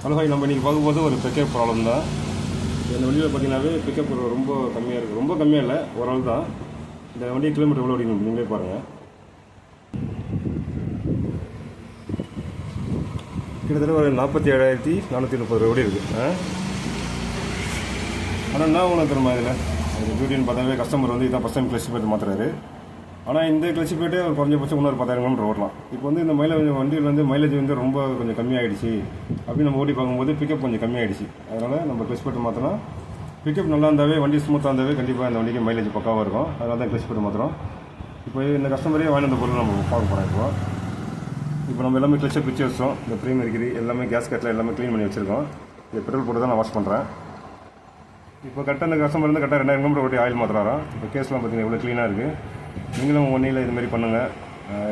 Hello hi, நம்ம இன்றைக்கி பார்க்கும்போது ஒரு பிக்கப் ப்ராப்ளம் தான். இந்த வண்டியில் பார்த்தீங்கன்னாவே பிக்கப் ரொம்ப கம்மியாக இருக்குது. ரொம்ப கம்மியாக இல்லை, ஓரளவு தான். இந்த வண்டி கிலோமீட்டர் எவ்வளோ ஓடிக்கணும் நீங்களே பாருங்கள். கிட்டத்தட்ட ஒரு 47,430 ஓடி இருக்குது. ஆனால் என்ன ஒன்று தருமா இதில் டியூட்டின்னு பார்த்தாவே கஸ்டமர் வந்து இதான் ஃபஸ்ட் டைம் கிளச் பிளேட் மாற்றுறாரு. ஆனால் இந்த கிளச் பிளேட்டே ஒரு குறைஞ்சபட்சம் இன்னொரு 10,000 கிலோமீட்டர் ஓடலாம். இப்போ வந்து இந்த வண்டியில் வந்து மைலேஜ் வந்து ரொம்ப கொஞ்சம் கம்மியாகிடுச்சு அப்படின்னு நம்ம ஓடி பார்க்கும்போது பிக்கப் கொஞ்சம் கம்மியாகிடுச்சு. அதனால் நம்ம கிளச் பிளேட் மாற்றினா பிக்கப் நல்லா இருந்தாவே, வண்டி ஸ்மூத்தாக இருந்தாவே கண்டிப்பாக அந்த வண்டிக்கு மைலேஜ் பக்காவாக இருக்கும். அதனால தான் கிளச் பிளேட் மாற்றுறோம். இப்போ இந்த கஸ்டமரே வாங்கின பொருள் நம்ம பார்க்க போகிறோம். இப்போ நம்ம எல்லாமே கிளச்சை பிரித்து வச்சோம். இந்த ப்ரீம் இருக்குது, எல்லாமே கேஸ் கட்டில் எல்லாமே க்ளீன் பண்ணி வச்சுருக்கோம். இந்த பெட்ரோல் போட்டு தான் நான் வாஷ் பண்ணுறேன். இப்போ கரெக்டாக இந்த கஸ்டமர் வந்து கரெக்டாக 2000 கிலோமீட்டர் ஓட்டி ஆயில் மாற்றுறாராம். இப்போ கேஸ்லாம் பார்த்தீங்கன்னா எவ்வளோ க்ளீனாக இருக்குது. நீங்களும் ஒன்றையில் இதுமாரி பண்ணுங்கள்,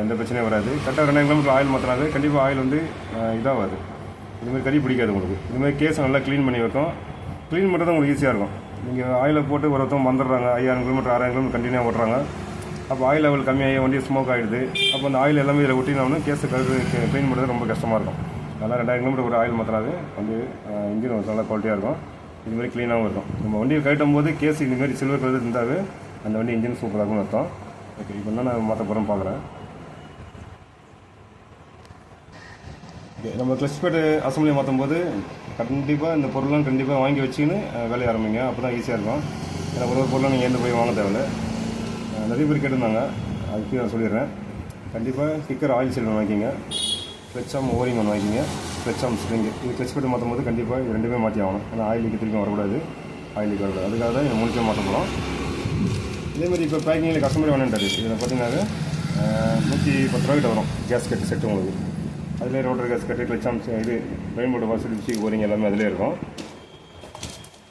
எந்த பிரச்சனையும் வராது. கரெக்டாக 2000 கிலோமீட்டர் ஆயில் மாற்றினாவே கண்டிப்பாக ஆயில் வந்து இதாகாது, இதுமாதிரி கறி பிடிக்காது உங்களுக்கு. இதுமாதிரி கேஸை நல்லா க்ளீன் பண்ணி வைக்கும். க்ளீன் பண்ணுறது உங்களுக்கு ஈஸியாக இருக்கும். நீங்கள் ஆயிலை போட்டு ஒருத்தவங்க வந்துடுறாங்க, 5000 கிலோமீட்டர் 6000 கிலோமீட்டர் கண்டினியூவாக ஓட்டுறாங்க. அப்போ ஆயில் லெவல் கம்மியாகி வண்டி ஸ்மோக் ஆகிடுது. அப்போ அந்த ஆயில் எல்லாமே இதில் ஒட்டினோம்னா கேஸை க்ளீன் பண்ணுறது ரொம்ப கஷ்டமாக இருக்கும். அதனால் 2000 கிலோமீட்டர் ஒரு ஆயில் மாற்றினாவே வந்து இன்ஜின் நல்லா குவாலிட்டியாக இருக்கும். இதுமாதிரி க்ளீனாகவும் இருக்கும். நம்ம வண்டியை கட்டும் போது கேஸ் இதுமாரி சில்வர் கலர் இருந்தாவே அந்த வண்டி இன்ஜின் சூப்பராகவும் அர்த்தம். ஓகே, இப்போ தான் நான் மாற்ற போகிறேன்னு பார்க்குறேன். ஓகே, நம்ம கிளச் பேட் அசம்பிளி மாற்றும் போது கண்டிப்பாக இந்த பொருள்லாம் கண்டிப்பாக வாங்கி வச்சுன்னு வேலையை ஆரம்பிங்க. அப்போ தான் ஈஸியாக இருக்கும். ஏன்னா ஒரு பொருளும் நீங்கள் எந்த போய் வாங்க தேவையில்லை. நிறைய பேர் கேட்டிருந்தாங்க, அதுக்கு நான் சொல்லிடுறேன். கண்டிப்பாக கிக்கர் ஆயில் சிலிண்டர் வாங்கிக்கிங்க, கிளச் ஆம் ஓரிங் ஒன்று வாங்கிக்கிங்க, கிளச் ஆம் ஸ்ப்ரிங்கு. இது கிளச் பேட் மாற்றும் போது கண்டிப்பாக இது ரெண்டுமே மாற்றி ஆகணும். ஏன்னா ஆயில் லீக் திரும்பி வரக்கூடாது, ஆயில் லீக் வரக்கூடாது. அதுக்காக தான் இதை முடிச்சே மாற்ற போகிறோம். இதேமாதிரி இப்போ பேக்கிங்கில் கஸ்டமர் வேணுன்றாரு. இதில் பார்த்தீங்கன்னா 110 ரூபாய்கிட்ட வரும் கேஸ் கட்டு செட்டு உங்களுக்கு. அதிலே ரோட்டர் கேஸ் கட்டு, கிளச் ஆம் இது ரெயின் போர்டு வாசல் டிச்சு ஓரிங் எல்லாமே அதிலே இருக்கும்.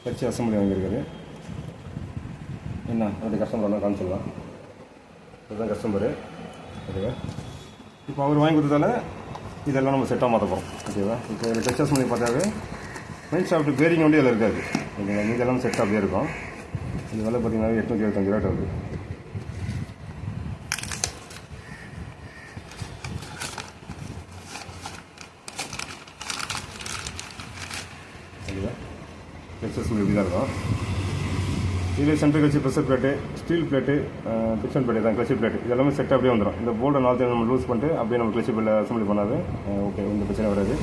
கிளச் அசம்பிளி வாங்கியிருக்காரு. என்ன அது கஸ்டமர் வந்தால் காமிச்சிடலாம். இதுதான் கஸ்டமரு. ஓகேவா, இப்போ அவர் வாங்கி கொடுத்ததால இதெல்லாம் நம்ம செட்டாக மாற்ற போகிறோம். ஓகேவா, இப்போ இதில் கிளச் அசம்பிளி பார்த்தாவே மெயின் ஷாஃப்ட் பேரிங் வண்டி அதில் இருக்காது. ஓகேங்களா, மீது எல்லாம் செட்டாக அப்படியே இருக்கும். இது வேலை பார்த்தீங்கன்னா 825 ரூபா வருது. ஓகேவா, கிளச் அசம்பிளி இப்படி தான் இருக்கும். இதில் central clutch, pressure plate, steel plate, fiction plate தான் கிளச்சு பிளேட்டு. இது எல்லாமே செட் அப்படியே வந்துடும். இந்த போல்டை 4 நம்ம லூஸ் பண்ணிட்டு அப்படியே நம்ம கிளச்சு பிளேட் அசம்பிளி பண்ணாவே ஓகே, இந்த பிரச்சனை வராது.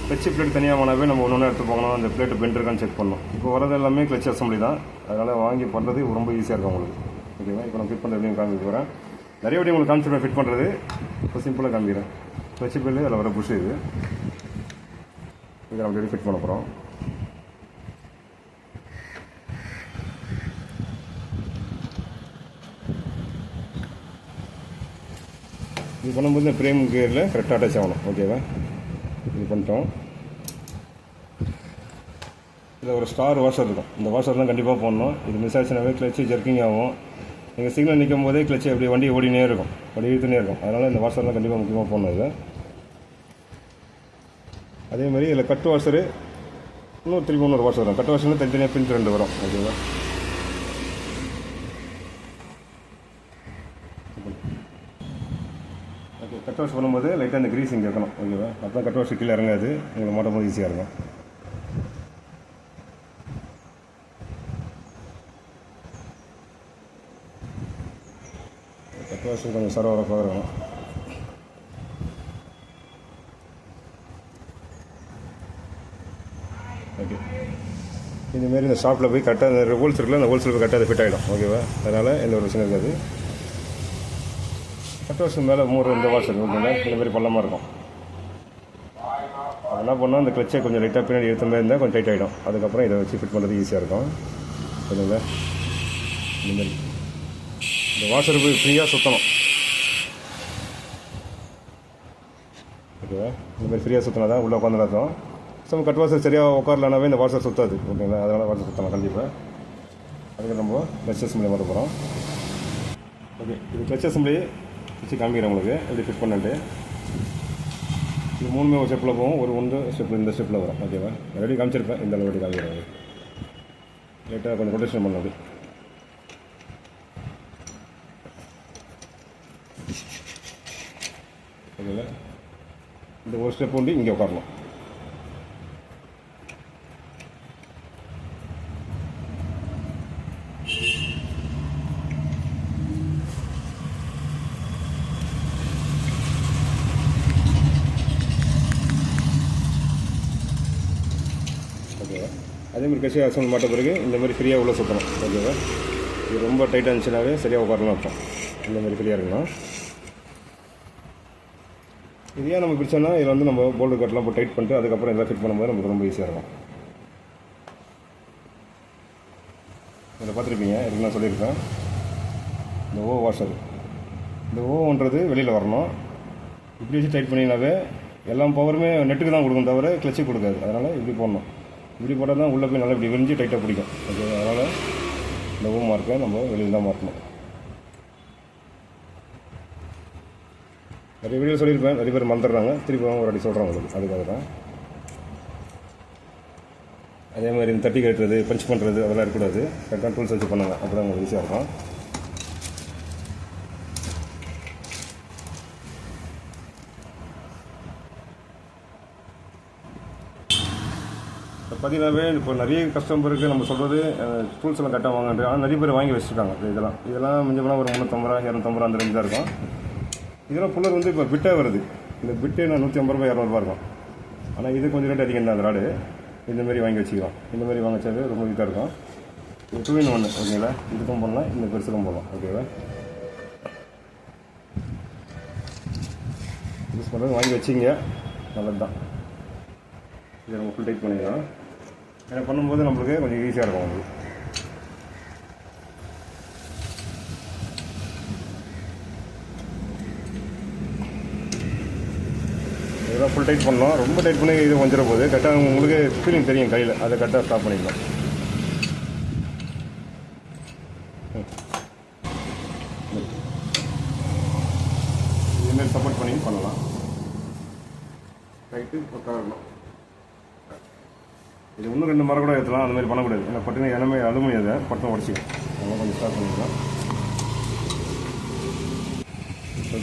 கிளச்சு பிளேட் தனியாக போனாவே நம்ம ஒன்று எடுத்து போகணும், அந்த பிளேட்டு பெண்ட் இருக்கான்னு செக் பண்ணணும். இப்போ வரது எல்லாமே கிளச் அசம்பிளி தான். அதனால் வாங்கி பண்ணுறது ரொம்ப ஈஸியாக இருக்கும் உங்களுக்கு. ஓகேவா, இப்போ நான் ஃபிட் பண்ணுறது எப்படின்னு காமிக்க போகிறேன். நிறைய வாட்டி உங்களுக்கு காமிச்சிடுவேன் ஃபிட் பண்ணுறது. இப்போ சிம்பிளாக காமிக்கிறேன். கிளச்சு பிளேட் அதில் வர புஷ் இது. இதை நம்ம ஃபிட் பண்ண போகிறோம். இது பண்ணும்போது இந்த ஃப்ரேம் கியரில் கரெக்டாக அட்டாச் ஆகணும். ஓகேவா, இது பண்ணிட்டோம். இதில் ஒரு ஸ்டார் வாஷர் இருக்கும். இந்த வாஷர் தான் கண்டிப்பாக போடணும். இது மிஸ் ஆச்சுனாவே கிளச்சு ஜர்க்கிங் ஆகும். நீங்கள் சிக்னல் நிற்கும் போதே கிளச்சு அப்படி வண்டி ஓடினே இருக்கும், வண்டி இழுத்துனே இருக்கும். அதனால் இந்த வாஷர்லாம் கண்டிப்பாக முக்கியமாக போடணும். இது அதேமாதிரி இதில் கட் வாஷரு திருப்பி இன்னொரு வாஷர் வரும். கட் வாஷர்னு தனித்தனியாக பின் 2 வரும். ஓகேவா, ஓகே, கட் வாஷ் பண்ணும்போது லைட்டாக அந்த கிரீஸ் இங்கே இருக்கணும். ஓகேவா, அப்போ தான் கட் வாஷ் கீழே இறங்காது, உங்களுக்கு மாட்டும் போது ஈஸியாக இருக்கும். கட் வாஷ் கொஞ்சம் சரவரப்பாக இருக்கணும். ஓகே, இதுமாரி இந்த ஷாப்பில் போய் கரெக்டாக அந்த ஹோல்ஸ் இருக்குல்ல, அந்த ஹோல்ஸில் போய் கரெக்டாக அது ஃபிட் ஆகிடும். ஓகேவா, அதனால் எந்த ஒரு பிரச்சனை இருக்காது. கட் வாஷ் மேலே இந்த வாஷ் இருக்கும். இந்த மாதிரி பள்ளமாக இருக்கும். அது என்ன பண்ணால் அந்த கிளச்சை கொஞ்சம் லைட்டாக பின்னாடி எடுத்த மாதிரி இருந்தால் கொஞ்சம் டைட் ஆகிடும். அதுக்கப்புறம் இதை வச்சு ஃபிட் பண்ணுறது ஈஸியாக இருக்கும். சரிங்களா, இந்தமாரி இந்த வாஷர் போய் ஃப்ரீயாக சுற்றணும். ஓகேவா, இந்தமாதிரி ஃப்ரீயாக சுற்றினா தான் உள்ளே உட்காந்துடாதும். ஸோ கட் வாஷர் சரியாக உட்காரலனாவே இந்த வாஷர் சுற்றாது. ஓகேங்களா, அதனால் வாஷர் சுற்றலாம் கண்டிப்பாக. அதுக்கு நம்ம கிளச் அசம்பிளி மாற்ற போகிறோம். ஓகே, இது கிளச் அசம்பிளி வச்சு காமிக்கிறேன் உங்களுக்கு எப்படி ஃபிட் பண்ணிட்டு. இது 3மே ஒரு ஸ்டெப்பில் போகும், ஒரு ஸ்டெப்பில் இந்த ஸ்டெப்பில் வரும். ஓகேவா, ரெடி காமிச்சிருப்பேன். இந்த அளவு காமிக்கிறேன். லைட்டாக கொஞ்சம் ரொட்டேஷன் பண்ணது. ஓகேங்களா, இந்த ஒரு ஸ்டெப் வந்து இங்கே உட்காரணும். அதேமாதிரி கிளச்சி அசம்பிள் மாட்ட பிறகு இந்த மாதிரி ஃப்ரீயாக உள்ள சுற்றணும். ஓகேவா? இது ரொம்ப டைட்டாக இருந்துச்சுனாவே சரியாக உட்காரலாம் அர்த்தம். இந்த மாதிரி ஃப்ரீயாக இருக்கணும். இது ஏன் நம்ம பிடிச்சோன்னா இதில் வந்து நம்ம போல்டு கட்டெலாம் போட்டு டைட் பண்ணிட்டு அதுக்கப்புறம் எல்லாம் ஃபிட் பண்ணும்போது நமக்கு ரொம்ப ஈஸியாக இருக்கும். இதில் பார்த்துருப்பீங்க, இதுக்கு நான் சொல்லியிருக்கேன், இந்த ஓ வாஷர். இந்த ஓன்றது வெளியில் வரணும். இப்படி வச்சு டைட் பண்ணிங்கனாவே எல்லா பவருமே நெட்டுக்கு தான் கொடுக்கும், தவிர கிளச்சுக்கு கொடுக்காது. அதனால் இப்படி போடணும். இப்படி போட்டால் தான் உள்ளே போய் நல்லா இப்படி விரிஞ்சு டைட்டாக பிடிக்கும். ஓகே, அதனால் இந்த ஓ மார்க்கை நம்ம வெளியில் தான் மாற்றணும். நிறைய வீடியோ சொல்லியிருப்பேன், நிறைய பேர் மறந்துடுறாங்க. திருப்பி ஒரு அடி சொல்கிறேன் உங்களுக்கு, அதுக்காக தான். அதே மாதிரி இந்த தட்டி கட்டுறது, பஞ்ச் பண்ணுறது அதெல்லாம் இருக்கக்கூடாது. கரெக்டாக டூல்ஸ் வச்சு பண்ணுங்க, அப்போ தான் உங்களுக்கு ஈஸியாக இருக்கும். பார்த்தீங்கன்னாவே இப்போ நிறைய கஸ்டமருக்கு நம்ம சொல்கிறது டூல்ஸ் எல்லாம் கரெக்டாக வாங்கிட்டு, ஆனால் நிறைய பேர் வாங்கி வச்சுருக்காங்க. இதெல்லாம் மிஞ்சம் போனால் ஒரு 350 250 அந்த ரேஞ்சு தான் இருக்கும். இதெல்லாம் புல்லர் வந்து இப்போ பிட்டே வருது. இந்த பிட்டே நான் 150 ரூபாய் 200 ரூபா இருக்கும். ஆனால் இது கொஞ்சம் ரேட் அதிகம் தான். அந்த ராடு இந்தமாரி வாங்கி வச்சுக்கலாம். இந்தமாரி வாங்க வச்சாவே ரொம்ப இதாக இருக்கும். இது 2 in 1. ஓகேங்களா? இதுக்கும் போடலாம், இந்த பெருசுக்கும் போடலாம். ஓகேவா? யூஸ் பண்ணுறது வாங்கி வச்சிங்க, நல்லது தான். இதை நம்ம ஃபுல் டைட் பண்ணிக்கலாம். ஏன்னா பண்ணும்போது நம்மளுக்கு கொஞ்சம் ஈஸியாக இருக்கும். உங்களுக்கு இதெல்லாம் ஃபுல் டைட் பண்ணலாம். ரொம்ப டைட் பண்ணி இது வந்துட போகுது. கரெக்டாக உங்களுக்கு ஃபீலிங் தெரியும் கையில், அதை கரெக்டாக ஸ்டாப் பண்ணிக்கலாம். இதுமாரி சப்போர்ட் பண்ணி பண்ணலாம். ரைட்டு பக்கம் இருக்கணும். இது இன்னும் 2 மரம் கூட ஏற்றலாம். அந்த மாதிரி பண்ணக்கூடாது. ஏன்னா பட்டுன்னு எல்லாமே அலுமினியம் அதை பட்டம் உடச்சிக்கும். அதெல்லாம் கொஞ்சம் ஸ்டார்ட் பண்ணிக்கலாம்.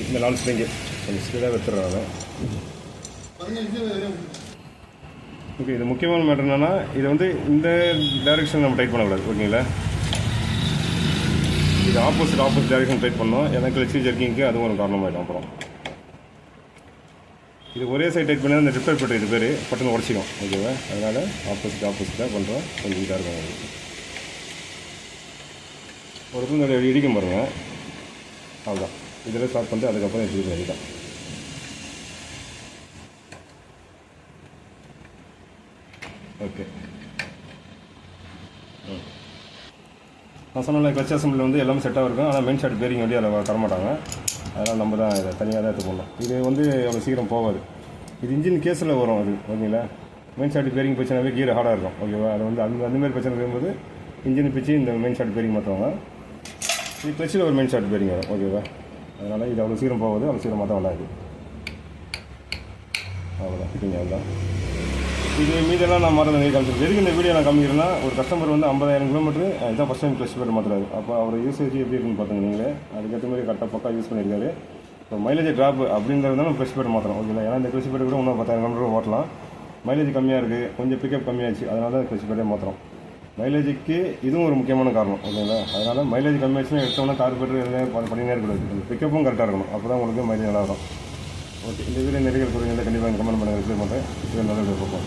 இந்த 4 ஸ்ப்ரிங்கு கொஞ்சம் ஸ்பீடாக வச்சுடுறாங்க. ஓகே, இது முக்கியமான மேட்டர் என்னென்னா, இதை வந்து இந்த டைரெக்ஷன் நம்ம டைட் பண்ணக்கூடாது. ஓகேங்களா? இது ஆப்போசிட் டைரெக்ஷன் டைட் பண்ணோம். ஏன்னா கிளச்சி ஜர்க்கிங்க்கு அதுவும் ஒரு காரணமாகிடும். அப்புறம் இது ஒரே சைட் டைட் பண்ணால் அந்த ரிப்பேர் பட்டு இது பேர் பட்டுன்னு உடச்சிக்கும். ஓகேவா? அதனால் ஆப்போசிட்டாக பண்ணுறோம். கொஞ்சம் இதாக இருக்கும். உங்களுக்கு ஒரு இடத்துல இடிக்கும் பாருங்கள். அவ்வளோதான். இதில் ஸ்டார்ட் பண்ணிட்டு அதுக்கப்புறம் எடுத்துக்க வேண்டியதான். ஓகே, நான் சொன்ன கிளச் அசம்பிள் வந்து எல்லாமே செட்டாக இருக்கும். ஆனால் மெயின் ஷாட் பேரிங் வண்டி அதில் தரமாட்டாங்க. அதனால் நம்ம தான் இதை தனியாக தான் எடுத்து போடணும். இது வந்து அவ்வளோ சீக்கிரம் போகாது. இது இன்ஜின் கேஸில் வரும். அது ஓகேங்களா? மெயின் ஷாட் பேரிங் பிரச்சனைவே கீரை ஹார்டாக இருக்கும். ஓகேவா? அது வந்து அந்தமாதிரி பிரச்சனை இருக்கும்போது இன்ஜின் பிச்சு இந்த மெயின் ஷாட் பேரிங் மாற்றுவாங்க. இது கிளச்சில் ஒரு மெயின் ஷாட் பேரிங் வரும். ஓகேவா? அதனால் இது அவ்வளோ சீக்கிரம் போகாது. அவ்வளோ சீக்கிரம் மாற்ற வேண்டாம். அவ்வளோதான் ஃபிட்டிங். அதுதான் இது. மீதெல்லாம் நான் மாற்ற நிறைய காமிச்சிருக்கேன். எதுக்கு இந்த வீடியோ நான் காமிக்கிறேன்னா, ஒரு கஸ்டமர் வந்து 50,000 கிலோமீட்டர் இதான் ஃபஸ்ட் டைம் கிளச் பேர் மாற்றுறாரு. அப்போ அவர் யூசேஜ் எப்படி இருக்குன்னு பார்த்துங்க நீங்களே. அதுக்கேற்ற மாதிரி கரெக்டாக பக்கா யூஸ் பண்ணியிருக்காரு. இப்போ மைலேஜ் ட்ராப் அப்படின்றது தான் நம்ம கிளச் பேர் மாற்றணும். ஓகேங்களா? ஏன்னா இந்த கிளச் பேர் கூட இன்னும் 10,000 கிலோமீட்டர் ஓட்டலாம். மைலேஜ் கம்மியாக இருக்குது, கொஞ்சம் பிக்கப் கம்மியாச்சு. அதனால தான் கிளச் பேரே மாற்றுறோம். மைலேஜுக்கு இதுவும் ஒரு முக்கியமான காரணம். ஓகேங்களா? அதனால் மைலேஜ் கம்மியாச்சுன்னா எடுத்தோன்னா கார்பரேட்டர் எதுவும் பண்ணினே இருக்கக்கூடாது. பிக்கப்பும் கரெக்டாக இருக்கணும். அப்போ தான் உங்களுக்கு மைலேஜ் நல்லா வரும். ஓகே, இந்த வீடியோ நிறைய குறிப்பிட்ட கண்டிப்பாக கமெண்ட் பண்ணுங்கள். ரிப்ளை பண்ணுறேன். இது நல்ல வீடியோ பார்ப்போம்.